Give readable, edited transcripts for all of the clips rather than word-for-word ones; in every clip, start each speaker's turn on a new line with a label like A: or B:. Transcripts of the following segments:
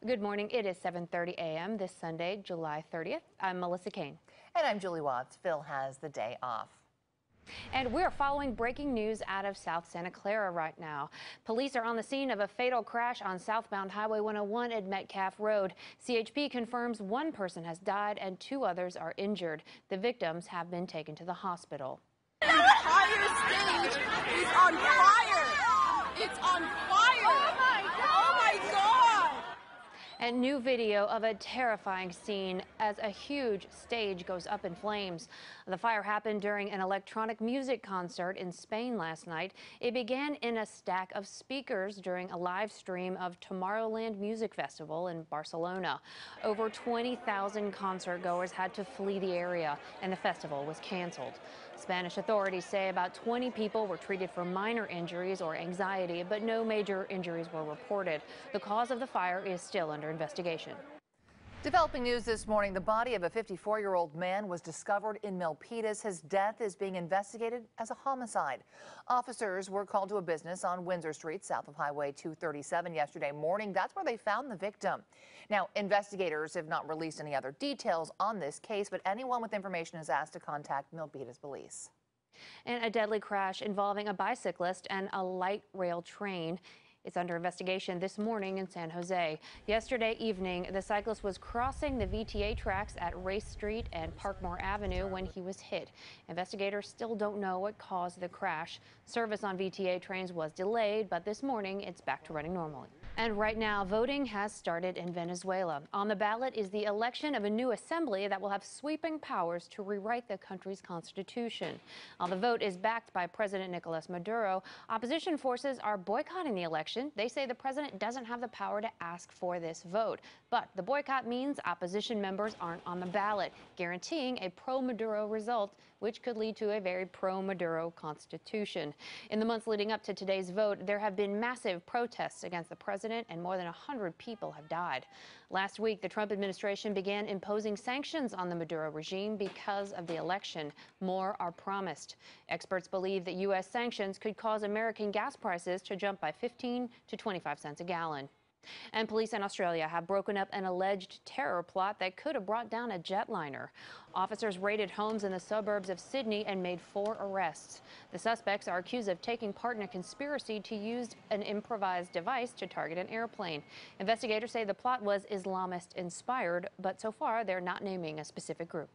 A: Good morning. It is 7:30 a.m. this Sunday, July 30th. I'm Melissa Caen.
B: And I'm Julie Watts. Phil has the day off.
A: And we're following breaking news out of South Santa Clara right now. Police are on the scene of a fatal crash on southbound Highway 101 at Metcalf Road. CHP confirms one person has died and 2 others are injured. The victims have been taken to the hospital.
C: The entire stage is on fire! It's on fire! Oh my God! Oh my God!
A: And new video of a terrifying scene as a huge stage goes up in flames. The fire happened during an electronic music concert in Spain last night. It began in a stack of speakers during a live stream of Tomorrowland Music Festival in Barcelona. Over 20,000 concert goers had to flee the area, and the festival was canceled. Spanish authorities say about 20 people were treated for minor injuries or anxiety, but no major injuries were reported. The cause of the fire is still under investigation.
B: Developing news this morning, the body of a 54-year-old man was discovered in Milpitas. His death is being investigated as a homicide. Officers were called to a business on Windsor Street, south of Highway 237 yesterday morning. That's where they found the victim. Now, investigators have not released any other details on this case, but anyone with information is asked to contact Milpitas police.
A: And a deadly crash involving a bicyclist and a light rail train. It's under investigation this morning in San Jose. Yesterday evening, the cyclist was crossing the VTA tracks at Race Street and Parkmore Avenue when he was hit. Investigators still don't know what caused the crash. Service on VTA trains was delayed, but this morning it's back to running normally. And right now, voting has started in Venezuela. On the ballot is the election of a new assembly that will have sweeping powers to rewrite the country's constitution. Now, the vote is backed by President Nicolás Maduro. Opposition forces are boycotting the election. They say the president doesn't have the power to ask for this vote. But the boycott means opposition members aren't on the ballot, guaranteeing a pro-Maduro result, which could lead to a very pro-Maduro constitution. In the months leading up to today's vote, there have been massive protests against the president, and more than 100 people have died. Last week, the Trump administration began imposing sanctions on the Maduro regime because of the election. More are promised. Experts believe that U.S. sanctions could cause American gas prices to jump by 15 to 25 cents a gallon. And police in Australia have broken up an alleged terror plot that could have brought down a jetliner. Officers raided homes in the suburbs of Sydney and made 4 arrests. The suspects are accused of taking part in a conspiracy to use an improvised device to target an airplane. Investigators say the plot was Islamist-inspired, but so far they're not naming a specific group.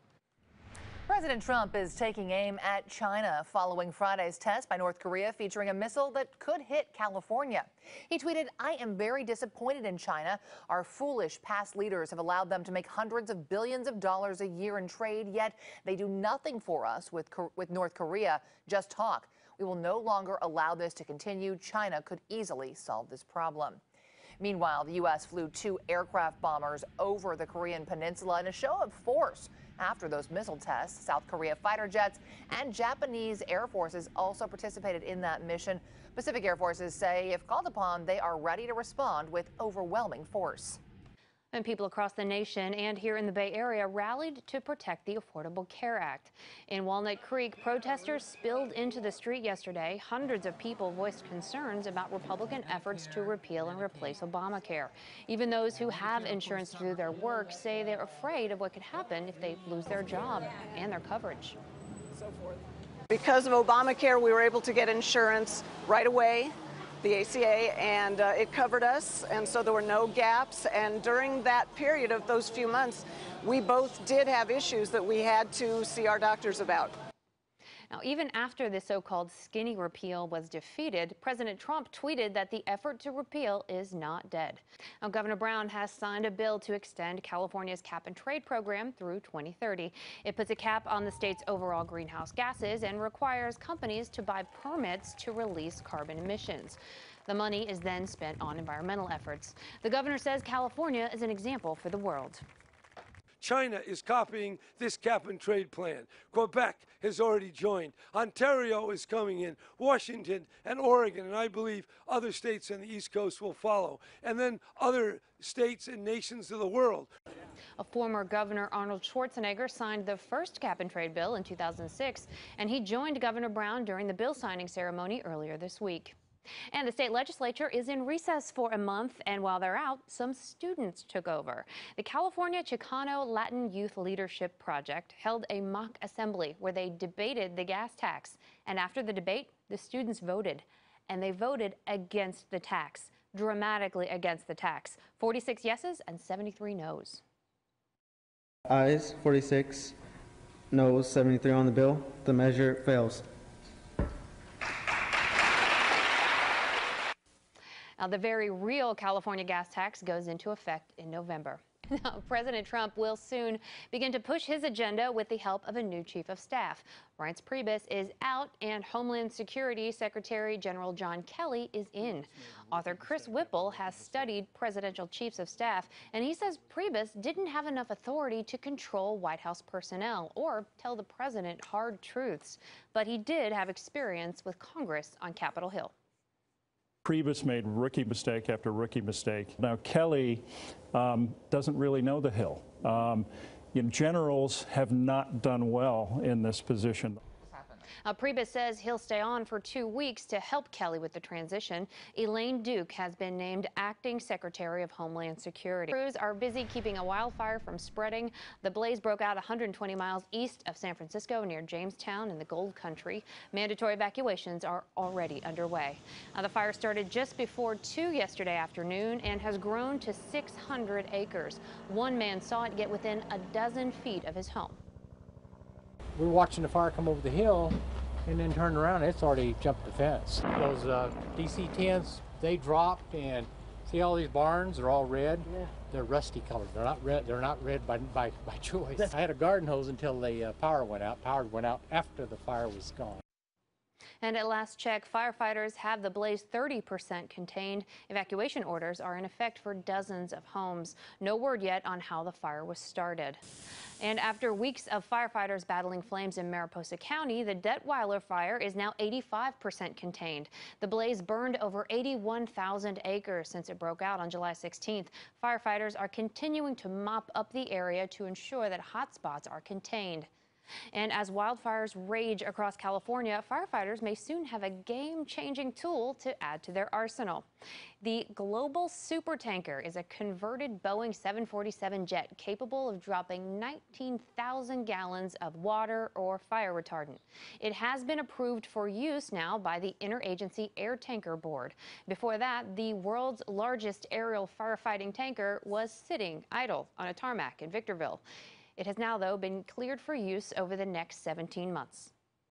B: President Trump is taking aim at China following Friday's test by North Korea featuring a missile that could hit California. He tweeted, "I am very disappointed in China. Our foolish past leaders have allowed them to make hundreds of billions of dollars a year in trade, yet they do nothing for us with North Korea, just talk. We will no longer allow this to continue. China could easily solve this problem." Meanwhile, the U.S. flew 2 aircraft bombers over the Korean peninsula in a show of force. After those missile tests, South Korea fighter jets and Japanese air forces also participated in that mission. Pacific Air Forces say if called upon, they are ready to respond with overwhelming force.
A: And people across the nation and here in the Bay Area rallied to protect the Affordable Care Act. In Walnut Creek, protesters spilled into the street yesterday. Hundreds of people voiced concerns about Republican efforts to repeal and replace Obamacare. Even those who have insurance to do their work say they're afraid of what could happen if they lose their job and their coverage.
D: Because of Obamacare, we were able to get insurance right away, the ACA, and it covered us, and so there were no gaps. And during that period of those few months, we both did have issues that we had to see our doctors about.
A: Now, even after the so-called skinny repeal was defeated, President Trump tweeted that the effort to repeal is not dead. Now, Governor Brown has signed a bill to extend California's cap-and-trade program through 2030. It puts a cap on the state's overall greenhouse gases and requires companies to buy permits to release carbon emissions. The money is then spent on environmental efforts. The governor says California is an example for the world.
E: China is copying this cap-and-trade plan. Quebec has already joined. Ontario is coming in. Washington and Oregon, and I believe other states on the East Coast will follow. And then other states and nations of the world.
A: A former Governor Arnold Schwarzenegger signed the first cap-and-trade bill in 2006, and he joined Governor Brown during the bill signing ceremony earlier this week. And the state legislature is in recess for a month, and while they're out, some students took over. The California Chicano Latin Youth Leadership Project held a mock assembly where they debated the gas tax. And after the debate, the students voted, and they voted against the tax, dramatically against the tax. 46 yeses and 73 noes.
F: Ayes 46, noes 73 on the bill. The measure fails.
A: Now, the very real California gas tax goes into effect in November. Now, President Trump will soon begin to push his agenda with the help of a new chief of staff. Reince Priebus is out, and Homeland Security Secretary General John Kelly is in. Author Chris Whipple has studied presidential chiefs of staff, and he says Priebus didn't have enough authority to control White House personnel or tell the president hard truths. But he did have experience with Congress on Capitol Hill.
G: Priebus made rookie mistake after rookie mistake. Now, Kelly doesn't really know the Hill. Generals have not done well in this position.
A: Priebus says he'll stay on for 2 weeks to help Kelly with the transition. Elaine Duke has been named acting Secretary of Homeland Security. Crews are busy keeping a wildfire from spreading. The blaze broke out 120 miles east of San Francisco near Jamestown in the Gold Country. Mandatory evacuations are already underway. The fire started just before 2 yesterday afternoon and has grown to 600 acres. One man saw it get within a dozen feet of his home.
H: We're watching the fire come over the hill and then turn around, it's already jumped the fence. Those DC-10s, they dropped, and see all these barns, they're all red. Yeah. They're rusty colored. They're not red by choice. I had a garden hose until the power went out. Power went out after the fire was gone.
A: And at last check, firefighters have the blaze 30% contained. Evacuation orders are in effect for dozens of homes. No word yet on how the fire was started. And after weeks of firefighters battling flames in Mariposa County, the Detweiler fire is now 85% contained. The blaze burned over 81,000 acres since it broke out on July 16th. Firefighters are continuing to mop up the area to ensure that hot spots are contained. And as wildfires rage across California, firefighters may soon have a game-changing tool to add to their arsenal. The Global Supertanker is a converted Boeing 747 jet capable of dropping 19,000 gallons of water or fire retardant. It has been approved for use now by the Interagency Air Tanker Board. Before that, the world's largest aerial firefighting tanker was sitting idle on a tarmac in Victorville. It has now, though, been cleared for use over the next 17 months.